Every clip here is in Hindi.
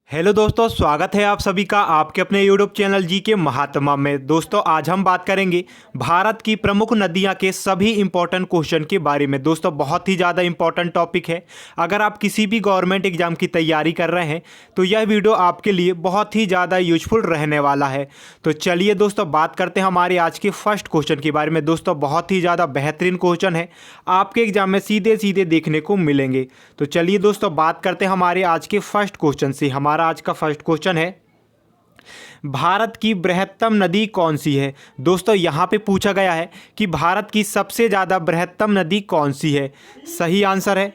हेलो दोस्तों, स्वागत है आप सभी का आपके अपने यूट्यूब चैनल जी के महात्मा में। दोस्तों आज हम बात करेंगे भारत की प्रमुख नदियां के सभी इंपॉर्टेंट क्वेश्चन के बारे में। दोस्तों बहुत ही ज़्यादा इंपॉर्टेंट टॉपिक है। अगर आप किसी भी गवर्नमेंट एग्जाम की तैयारी कर रहे हैं तो यह वीडियो आपके लिए बहुत ही ज़्यादा यूजफुल रहने वाला है। तो चलिए दोस्तों बात करते हैं हमारे आज के फर्स्ट क्वेश्चन के बारे में। दोस्तों बहुत ही ज़्यादा बेहतरीन क्वेश्चन है, आपके एग्जाम में सीधे सीधे देखने को मिलेंगे। तो चलिए दोस्तों बात करते हैं हमारे आज के फर्स्ट क्वेश्चन से। हमारा आज का फर्स्ट क्वेश्चन है, भारत की बृहत्तम नदी कौन सी है। दोस्तों यहाँ पे पूछा गया है कि भारत की सबसे ज़्यादा बृहत्तम नदी कौन सी है। सही आंसर है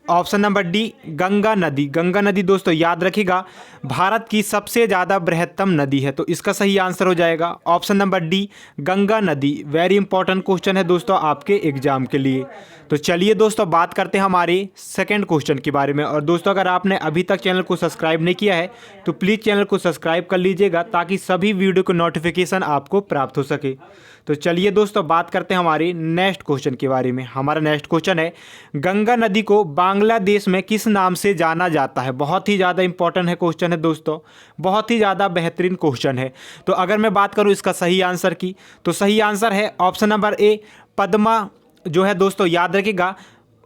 ऑप्शन नंबर डी, गंगा नदी। गंगा नदी दोस्तों याद रखिएगा भारत की सबसे ज़्यादा बृहत्तम नदी है, तो इसका सही आंसर हो जाएगा ऑप्शन नंबर डी, गंगा नदी। वेरी इंपॉर्टेंट क्वेश्चन है दोस्तों आपके एग्जाम के लिए। तो चलिए दोस्तों बात करते हैं हमारे सेकंड क्वेश्चन के बारे में। और दोस्तों अगर आपने अभी तक चैनल को सब्सक्राइब नहीं किया है तो प्लीज़ चैनल को सब्सक्राइब कर लीजिएगा ताकि सभी वीडियो को नोटिफिकेशन आपको प्राप्त हो सके। तो चलिए दोस्तों बात करते हैं हमारे नेक्स्ट क्वेश्चन के बारे में। हमारा नेक्स्ट क्वेश्चन है, गंगा नदी को बांग्लादेश में किस नाम से जाना जाता है। बहुत ही ज़्यादा इंपॉर्टेंट है क्वेश्चन है दोस्तों, बहुत ही ज़्यादा बेहतरीन क्वेश्चन है। तो अगर मैं बात करूँ इसका सही आंसर की, तो सही आंसर है ऑप्शन नंबर ए, पद्मा। जो है दोस्तों याद रखिएगा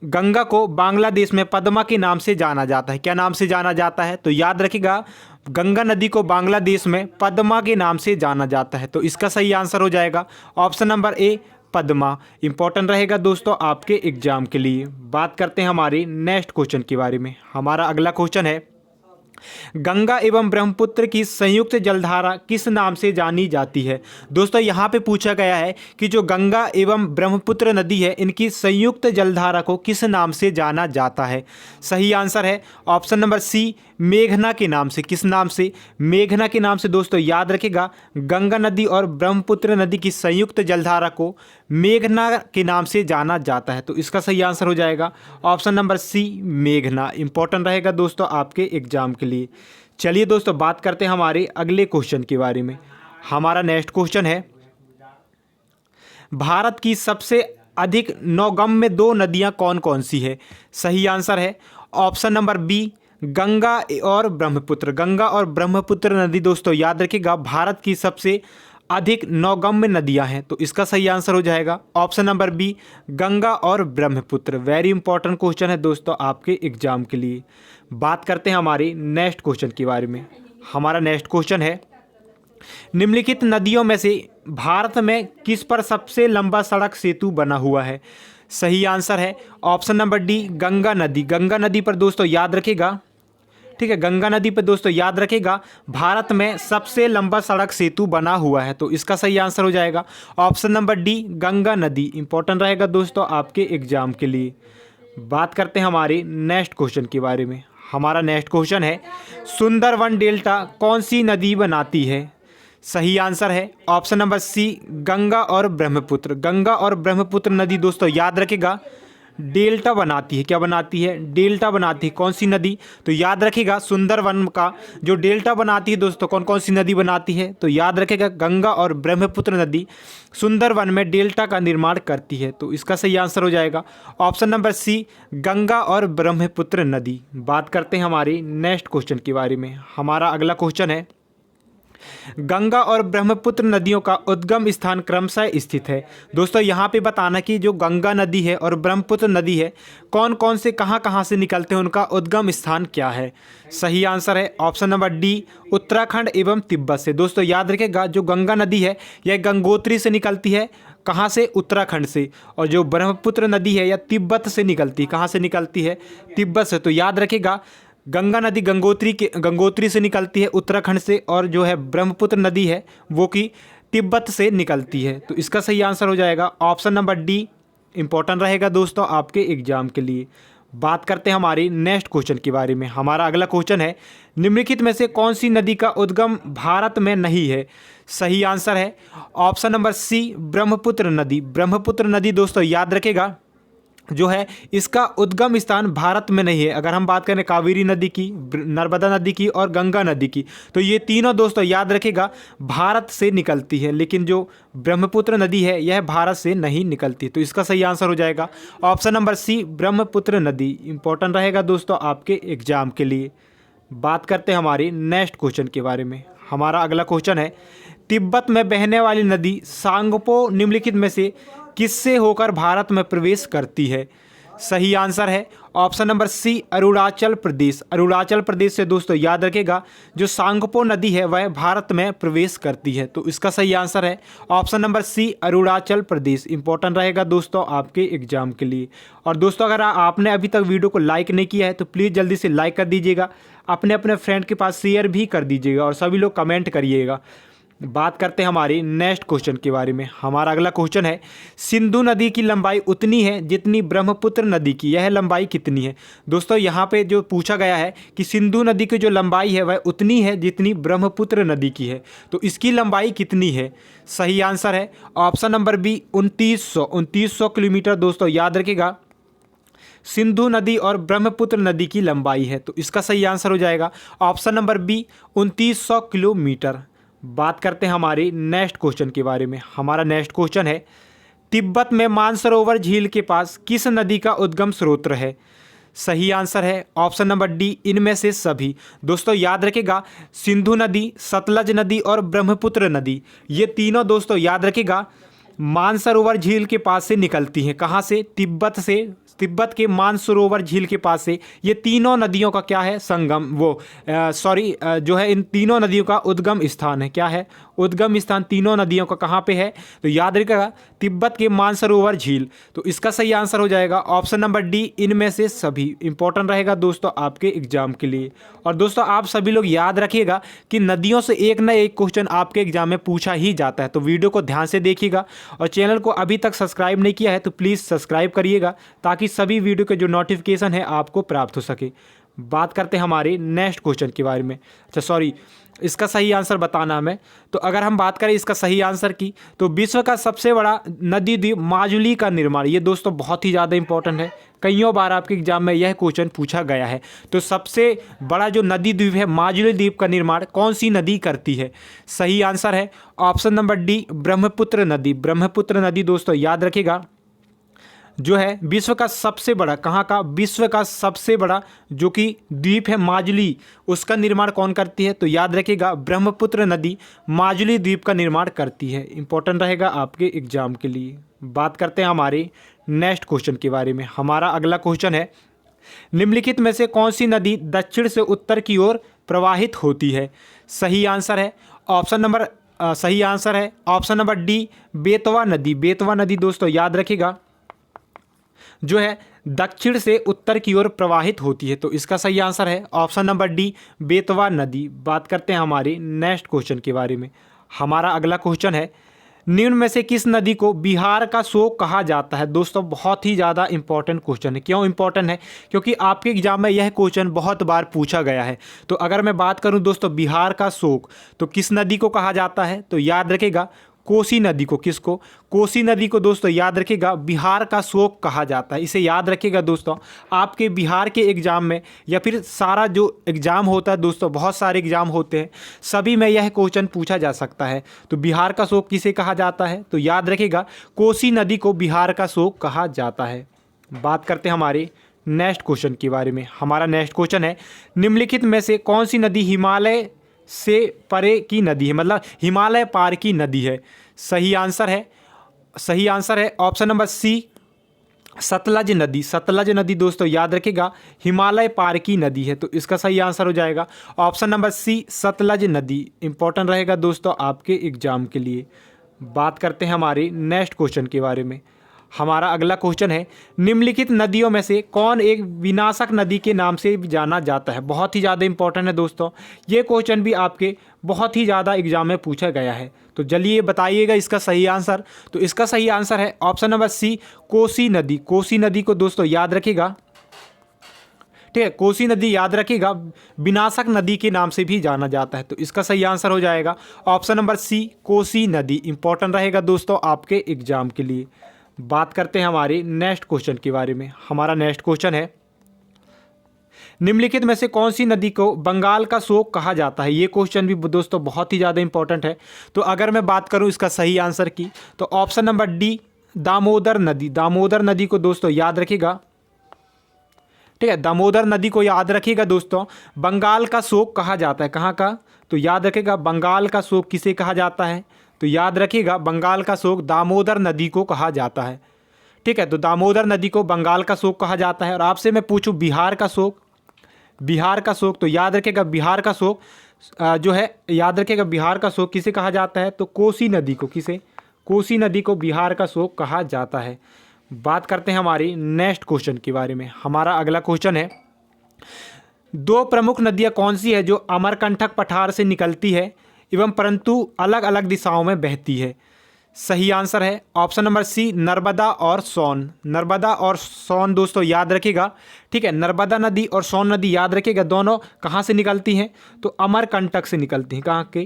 गंगा को बांग्लादेश में पद्मा के नाम से जाना जाता है। क्या नाम से जाना जाता है? तो याद रखिएगा गंगा नदी को बांग्लादेश में पद्मा के नाम से जाना जाता है। तो इसका सही आंसर हो जाएगा option number A, Padma. Important रहेगा दोस्तों आपके एग्जाम के लिए। बात करते हैं हमारे नेक्स्ट क्वेश्चन के बारे में। हमारा अगला क्वेश्चन है, गंगा एवं ब्रह्मपुत्र की संयुक्त जलधारा किस नाम से जानी जाती है। दोस्तों यहाँ पे पूछा गया है कि जो गंगा एवं ब्रह्मपुत्र नदी है इनकी संयुक्त जलधारा को किस नाम से जाना जाता है। सही आंसर है ऑप्शन नंबर सी, मेघना के नाम से। किस नाम से? मेघना के नाम से। दोस्तों याद रखिएगा गंगा नदी और ब्रह्मपुत्र नदी की संयुक्त जलधारा को मेघना के नाम से जाना जाता है। तो इसका सही आंसर हो जाएगा ऑप्शन नंबर सी, मेघना। इंपॉर्टेंट रहेगा दोस्तों आपके एग्जाम के लिए। चलिए दोस्तों बात करते हैं हमारे अगले क्वेश्चन के बारे में। हमारा नेक्स्ट क्वेश्चन है, भारत की सबसे अधिक नौगम्य दो नदियां कौन कौन सी है। सही आंसर है ऑप्शन नंबर बी, गंगा और ब्रह्मपुत्र। गंगा और ब्रह्मपुत्र नदी दोस्तों याद रखिएगा भारत की सबसे अधिक नौगम्य नदियां हैं। तो इसका सही आंसर हो जाएगा ऑप्शन नंबर बी, गंगा और ब्रह्मपुत्र। वेरी इंपॉर्टेंट क्वेश्चन है दोस्तों आपके एग्जाम के लिए। बात करते हैं हमारे नेक्स्ट क्वेश्चन के बारे में। हमारा नेक्स्ट क्वेश्चन है, निम्नलिखित नदियों में से भारत में किस पर सबसे लंबा सड़क सेतु बना हुआ है। सही आंसर है ऑप्शन नंबर डी, गंगा नदी। गंगा नदी पर दोस्तों याद रखिएगा, ठीक है, गंगा नदी पर दोस्तों याद रखिएगा भारत में सबसे लंबा सड़क सेतु बना हुआ है। तो इसका सही आंसर हो जाएगा ऑप्शन नंबर डी, गंगा नदी। इंपॉर्टेंट रहेगा दोस्तों आपके एग्जाम के लिए। बात करते हैं हमारे नेक्स्ट क्वेश्चन के बारे में। हमारा नेक्स्ट क्वेश्चन है, सुंदरवन डेल्टा कौन सी नदी बनाती है। सही आंसर है ऑप्शन नंबर सी, गंगा और ब्रह्मपुत्र। गंगा और ब्रह्मपुत्र नदी दोस्तों याद रखिएगा डेल्टा बनाती है। क्या बनाती है? डेल्टा बनाती है। कौन सी नदी? तो याद रखिएगा सुंदरवन का जो डेल्टा बनाती है दोस्तों, कौन कौन सी नदी बनाती है? तो याद रखिएगा गंगा और ब्रह्मपुत्र नदी सुंदरवन में डेल्टा का निर्माण करती है। तो इसका सही आंसर हो जाएगा ऑप्शन नंबर सी, गंगा और ब्रह्मपुत्र नदी। बात करते हैं हमारे नेक्स्ट क्वेश्चन के बारे में। हमारा अगला क्वेश्चन है, गंगा और ब्रह्मपुत्र नदियों का उद्गम स्थान क्रमशः स्थित है। दोस्तों यहाँ पे बताना कि जो गंगा नदी है और ब्रह्मपुत्र नदी है कौन कौन से कहाँ से निकलते हैं, उनका उद्गम स्थान क्या है। सही आंसर है ऑप्शन नंबर डी, उत्तराखंड एवं तिब्बत से। दोस्तों याद रखिएगा जो गंगा नदी है यह गंगोत्री से निकलती है। कहाँ से? उत्तराखंड से। और जो ब्रह्मपुत्र नदी है यह तिब्बत से निकलती है। कहाँ से निकलती है? तिब्बत से। तो याद रखिएगा गंगा नदी गंगोत्री से निकलती है उत्तराखंड से, और जो है ब्रह्मपुत्र नदी है वो कि तिब्बत से निकलती है। तो इसका सही आंसर हो जाएगा ऑप्शन नंबर डी। इंपॉर्टेंट रहेगा दोस्तों आपके एग्जाम के लिए। बात करते हैं हमारी नेक्स्ट क्वेश्चन के बारे में। हमारा अगला क्वेश्चन है, निम्नलिखित में से कौन सी नदी का उद्गम भारत में नहीं है। सही आंसर है ऑप्शन नंबर सी, ब्रह्मपुत्र नदी। ब्रह्मपुत्र नदी दोस्तों याद रखेगा जो है इसका उद्गम स्थान भारत में नहीं है। अगर हम बात करें कावेरी नदी की, नर्मदा नदी की और गंगा नदी की, तो ये तीनों दोस्तों याद रखेगा भारत से निकलती है, लेकिन जो ब्रह्मपुत्र नदी है यह भारत से नहीं निकलती। तो इसका सही आंसर हो जाएगा ऑप्शन नंबर सी, ब्रह्मपुत्र नदी। इंपॉर्टेंट रहेगा दोस्तों आपके एग्जाम के लिए। बात करते हैं हमारे नेक्स्ट क्वेश्चन के बारे में। हमारा अगला क्वेश्चन है, तिब्बत में बहने वाली नदी सांगपो निम्नलिखित में से किससे होकर भारत में प्रवेश करती है? सही आंसर है option number C, Arunachal Pradesh. Arunachal Pradesh से दोस्तों याद रखिएगा जो सांगपो नदी है वह भारत में प्रवेश करती है। तो इसका सही आंसर है option number C, Arunachal Pradesh. Important रहेगा दोस्तों आपके एग्जाम के लिए। और दोस्तों अगर आपने अभी तक वीडियो को लाइक नहीं किया है तो प्लीज़ जल्दी से लाइक कर दीजिएगा, अपने अपने फ्रेंड के पास शेयर भी कर दीजिएगा और सभी लोग कमेंट करिएगा। बात करते हैं हमारे नेक्स्ट क्वेश्चन के बारे में। हमारा अगला क्वेश्चन है, सिंधु नदी की लंबाई उतनी है जितनी ब्रह्मपुत्र नदी की, यह लंबाई कितनी है? दोस्तों यहाँ पे जो पूछा गया है कि सिंधु नदी की जो लंबाई है वह उतनी है जितनी ब्रह्मपुत्र नदी की है, तो इसकी लंबाई कितनी है? सही आंसर है ऑप्शन नंबर बी, 2900 किलोमीटर। दोस्तों याद रखिएगा सिंधु नदी और ब्रह्मपुत्र नदी की लंबाई है, तो इसका सही आंसर हो जाएगा ऑप्शन नंबर बी, 2900 किलोमीटर। बात करते हैं हमारे नेक्स्ट क्वेश्चन के बारे में। हमारा नेक्स्ट क्वेश्चन है, तिब्बत में मानसरोवर झील के पास किस नदी का उद्गम स्रोत है? सही आंसर है ऑप्शन नंबर डी, इनमें से सभी। दोस्तों याद रखिएगा सिंधु नदी, सतलज नदी और ब्रह्मपुत्र नदी, ये तीनों दोस्तों याद रखिएगा मानसरोवर झील के पास से निकलती हैं। कहाँ से? तिब्बत से, तिब्बत के मानसरोवर झील के पास से ये तीनों नदियों का क्या है? संगम, जो है इन तीनों नदियों का उद्गम स्थान है। क्या है? उद्गम स्थान तीनों नदियों का कहाँ पे है? तो याद रखिएगा तिब्बत के मानसरोवर झील। तो इसका सही आंसर हो जाएगा ऑप्शन नंबर डी, इनमें से सभी। इंपॉर्टेंट रहेगा दोस्तों आपके एग्जाम के लिए। और दोस्तों आप सभी लोग याद रखिएगा कि नदियों से एक ना एक क्वेश्चन आपके एग्जाम में पूछा ही जाता है, तो वीडियो को ध्यान से देखिएगा। और चैनल को अभी तक सब्सक्राइब नहीं किया है तो प्लीज़ सब्सक्राइब करिएगा ताकि सभी वीडियो के जो नोटिफिकेशन है आपको प्राप्त हो सके। बात करते हैं हमारे नेक्स्ट क्वेश्चन के बारे में। इसका सही आंसर बताना हमें। तो अगर हम बात करें इसका सही आंसर की, तो विश्व का सबसे बड़ा नदी द्वीप माजुली का निर्माण, ये दोस्तों बहुत ही ज़्यादा इंपॉर्टेंट है, कईयों बार आपके एग्जाम में यह क्वेश्चन पूछा गया है। तो सबसे बड़ा जो नदी द्वीप है माजुली द्वीप का निर्माण कौन सी नदी करती है? सही आंसर है ऑप्शन नंबर डी, ब्रह्मपुत्र नदी। ब्रह्मपुत्र नदी दोस्तों याद रखिएगा जो है विश्व का सबसे बड़ा, कहाँ का? विश्व का सबसे बड़ा जो कि द्वीप है माजुली, उसका निर्माण कौन करती है? तो याद रखिएगा ब्रह्मपुत्र नदी माजुली द्वीप का निर्माण करती है। इंपॉर्टेंट रहेगा आपके एग्जाम के लिए। बात करते हैं हमारे नेक्स्ट क्वेश्चन के बारे में। हमारा अगला क्वेश्चन है, निम्नलिखित में से कौन सी नदी दक्षिण से उत्तर की ओर प्रवाहित होती है? सही आंसर है ऑप्शन नंबर डी, बेतवा नदी। बेतवा नदी दोस्तों याद रखिएगा जो है दक्षिण से उत्तर की ओर प्रवाहित होती है, तो इसका सही आंसर है ऑप्शन नंबर डी, बेतवा नदी। बात करते हैं हमारे नेक्स्ट क्वेश्चन के बारे में। हमारा अगला क्वेश्चन है, निम्न में से किस नदी को बिहार का शोक कहा जाता है? दोस्तों बहुत ही ज़्यादा इंपॉर्टेंट क्वेश्चन है। क्यों इंपॉर्टेंट है? क्योंकि आपके एग्जाम में यह क्वेश्चन बहुत बार पूछा गया है। तो अगर मैं बात करूं दोस्तों बिहार का शोक, तो किस नदी को कहा जाता है? तो याद रखिएगा कोसी नदी को। किसको? कोसी नदी को दोस्तों याद रखिएगा बिहार का शोक कहा जाता है। इसे याद रखिएगा दोस्तों आपके बिहार के एग्ज़ाम में, या फिर सारा जो एग्ज़ाम होता है दोस्तों, बहुत सारे एग्ज़ाम होते हैं, सभी में यह क्वेश्चन पूछा जा सकता है। तो बिहार का शोक किसे कहा जाता है? तो याद रखिएगा कोसी नदी को बिहार का शोक कहा जाता है। बात करते हैं हमारे नेक्स्ट क्वेश्चन के बारे में। हमारा नेक्स्ट क्वेश्चन है, निम्नलिखित में से कौन सी नदी हिमालय से परे की नदी है, मतलब हिमालय पार की नदी है? सही आंसर है ऑप्शन नंबर सी, सतलज नदी। सतलज नदी दोस्तों याद रखिएगा हिमालय पार की नदी है, तो इसका सही आंसर हो जाएगा ऑप्शन नंबर सी, सतलज नदी। इंपॉर्टेंट रहेगा दोस्तों आपके एग्जाम के लिए। बात करते हैं हमारे नेक्स्ट क्वेश्चन के बारे में। हमारा अगला क्वेश्चन है, निम्नलिखित नदियों में से कौन एक विनाशक नदी के नाम से जाना जाता है? बहुत ही ज़्यादा इंपॉर्टेंट है दोस्तों, ये क्वेश्चन भी आपके बहुत ही ज़्यादा एग्जाम में पूछा गया है। तो चलिए बताइएगा इसका सही आंसर। तो इसका सही आंसर है ऑप्शन नंबर सी, कोसी नदी। कोसी नदी को दोस्तों याद रखिएगा, ठीक है, कोसी नदी याद रखिएगा विनाशक नदी के नाम से भी जाना जाता है। तो इसका सही आंसर हो जाएगा ऑप्शन नंबर सी, कोसी नदी। इंपॉर्टेंट रहेगा दोस्तों आपके एग्जाम के लिए। बात करते हैं हमारे नेक्स्ट क्वेश्चन के बारे में। हमारा नेक्स्ट क्वेश्चन है, निम्नलिखित में से कौन सी नदी को बंगाल का शोक कहा जाता है? ये क्वेश्चन भी दोस्तों बहुत ही ज़्यादा इंपॉर्टेंट है। तो अगर मैं बात करूं इसका सही आंसर की, तो ऑप्शन नंबर डी, दामोदर नदी। दामोदर नदी को दोस्तों याद रखिएगा ठीक है। दामोदर नदी को याद रखिएगा दोस्तों, बंगाल का शोक कहा जाता है। कहाँ का? तो याद रखिएगा, बंगाल का शोक किसे कहा जाता है? तो याद रखिएगा, बंगाल का शोक दामोदर नदी को कहा जाता है। ठीक है, तो दामोदर नदी को बंगाल का शोक कहा जाता है। और आपसे मैं पूछूं बिहार का शोक, बिहार का शोक, तो याद रखिएगा बिहार का शोक जो है, याद रखिएगा बिहार का शोक किसे कहा जाता है? तो कोसी नदी को। किसे? कोसी नदी को बिहार का शोक कहा जाता है। बात करते हैं हमारी नेक्स्ट क्वेश्चन के बारे में। हमारा अगला क्वेश्चन है, दो प्रमुख नदियां कौन सी है जो अमरकंटक पठार से निकलती है एवं परंतु अलग अलग दिशाओं में बहती है? सही आंसर है ऑप्शन नंबर सी, नर्मदा और सोन। नर्मदा और सोन दोस्तों याद रखिएगा। ठीक है, नर्मदा नदी और सोन नदी याद रखिएगा, दोनों कहाँ से निकलती हैं? तो अमरकंटक से निकलती हैं। कहाँ के?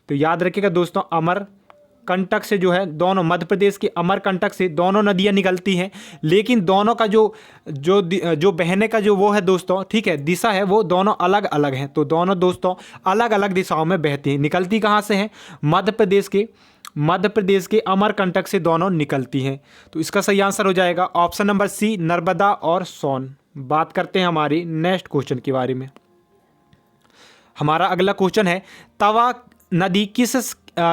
तो याद रखिएगा दोस्तों, अमरकंटक से जो है, दोनों मध्य प्रदेश के अमरकंटक से दोनों नदियाँ निकलती हैं। लेकिन दोनों का जो बहने का जो वो है दोस्तों, ठीक है, दिशा है, वो दोनों अलग अलग हैं। तो दोनों दोस्तों अलग अलग दिशाओं में बहती हैं। निकलती कहाँ से हैं? मध्य प्रदेश के अमरकंटक से दोनों निकलती हैं। तो इसका सही आंसर हो जाएगा ऑप्शन नंबर सी, नर्मदा और सोन। बात करते हैं हमारी नेक्स्ट क्वेश्चन के बारे में। हमारा अगला क्वेश्चन है, तवा नदी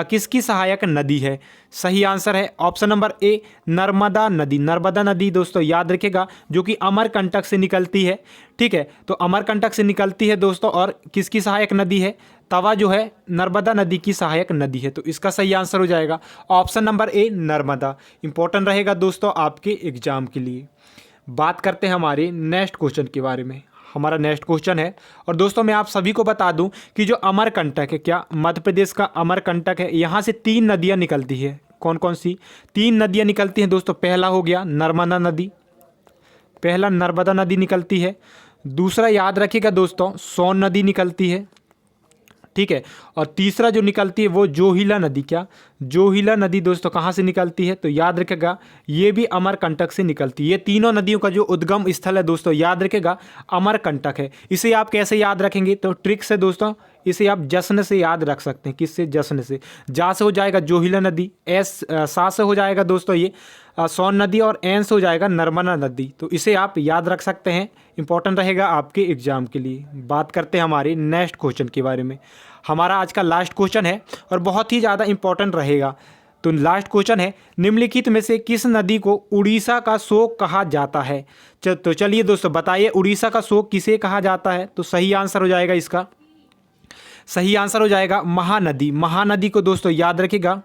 किसकी सहायक नदी है? सही आंसर है ऑप्शन नंबर ए, नर्मदा नदी। नर्मदा नदी दोस्तों याद रखिएगा, जो कि अमरकंटक से निकलती है। ठीक है, तो अमरकंटक से निकलती है दोस्तों, और किसकी सहायक नदी है? तवा जो है नर्मदा नदी की सहायक नदी है। तो इसका सही आंसर हो जाएगा option number A, Narmada. Important रहेगा दोस्तों आपके एग्जाम के लिए। बात करते हैं हमारे नेक्स्ट क्वेश्चन के बारे में। हमारा नेक्स्ट क्वेश्चन है, और दोस्तों मैं आप सभी को बता दूं कि जो अमरकंटक है, क्या मध्य प्रदेश का अमरकंटक है, यहाँ से 3 नदियाँ निकलती है। कौन कौन सी 3 नदियाँ निकलती हैं दोस्तों? पहला हो गया नर्मदा नदी, पहला नर्मदा नदी निकलती है। दूसरा याद रखिएगा दोस्तों, सोन नदी निकलती है। ठीक है, और तीसरा जो निकलती है वो जोहिला नदी। क्या? जोहिला नदी दोस्तों कहाँ से निकलती है? तो याद रखेगा, ये भी अमरकंटक से निकलती है। ये तीनों नदियों का जो उद्गम स्थल है दोस्तों, याद रखेगा अमरकंटक है। इसे आप कैसे याद रखेंगे? तो ट्रिक से दोस्तों, इसे आप जश्न से याद रख सकते हैं। किससे? जश्न से। जा से हो जाएगा जोहिला नदी, सा से हो जाएगा दोस्तों ये सोन नदी, और एन से हो जाएगा नर्मदा नदी। तो इसे आप याद रख सकते हैं, इंपॉर्टेंट रहेगा आपके एग्जाम के लिए। बात करते हैं हमारे नेक्स्ट क्वेश्चन के बारे में। हमारा आज का लास्ट क्वेश्चन है और बहुत ही ज़्यादा इंपॉर्टेंट रहेगा। तो लास्ट क्वेश्चन है, निम्नलिखित में से किस नदी को उड़ीसा का शोक कहा जाता है? तो चलिए दोस्तों बताइए, उड़ीसा का शोक किसे कहा जाता है? तो सही आंसर हो जाएगा, इसका सही आंसर हो जाएगा महानदी। महानदी को दोस्तों याद रखिएगा,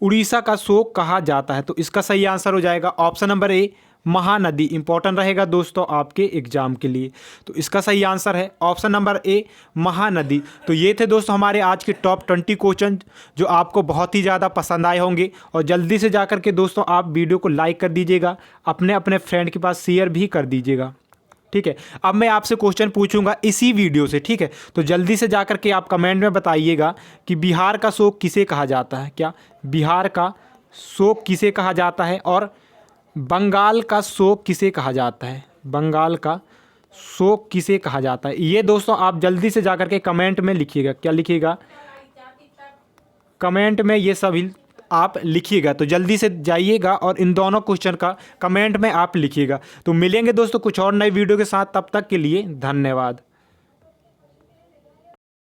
उड़ीसा का शोक कहा जाता है। तो इसका सही आंसर हो जाएगा option number A, Mahanadi. Important रहेगा दोस्तों आपके एग्जाम के लिए। तो इसका सही आंसर है ऑप्शन नंबर ए, महानदी। तो ये थे दोस्तों हमारे आज के टॉप 20 क्वेश्चन, जो आपको बहुत ही ज़्यादा पसंद आए होंगे। और जल्दी से जाकर के दोस्तों आप वीडियो को लाइक कर दीजिएगा, अपने फ्रेंड के पास शेयर भी कर दीजिएगा। ठीक है, अब मैं आपसे क्वेश्चन पूछूंगा इसी वीडियो से। ठीक है, तो जल्दी से जाकर के आप कमेंट में बताइएगा कि बिहार का शोक किसे कहा जाता है? क्या बिहार का शोक किसे कहा जाता है? और बंगाल का शोक किसे कहा जाता है? बंगाल का शोक किसे कहा जाता है? ये दोस्तों आप जल्दी से जाकर के कमेंट में लिखिएगा। क्या लिखिएगा? कमेंट में ये सभी आप लिखिएगा। तो जल्दी से जाइएगा और इन दोनों क्वेश्चन का कमेंट में आप लिखिएगा। तो मिलेंगे दोस्तों कुछ और नए वीडियो के साथ, तब तक के लिए धन्यवाद।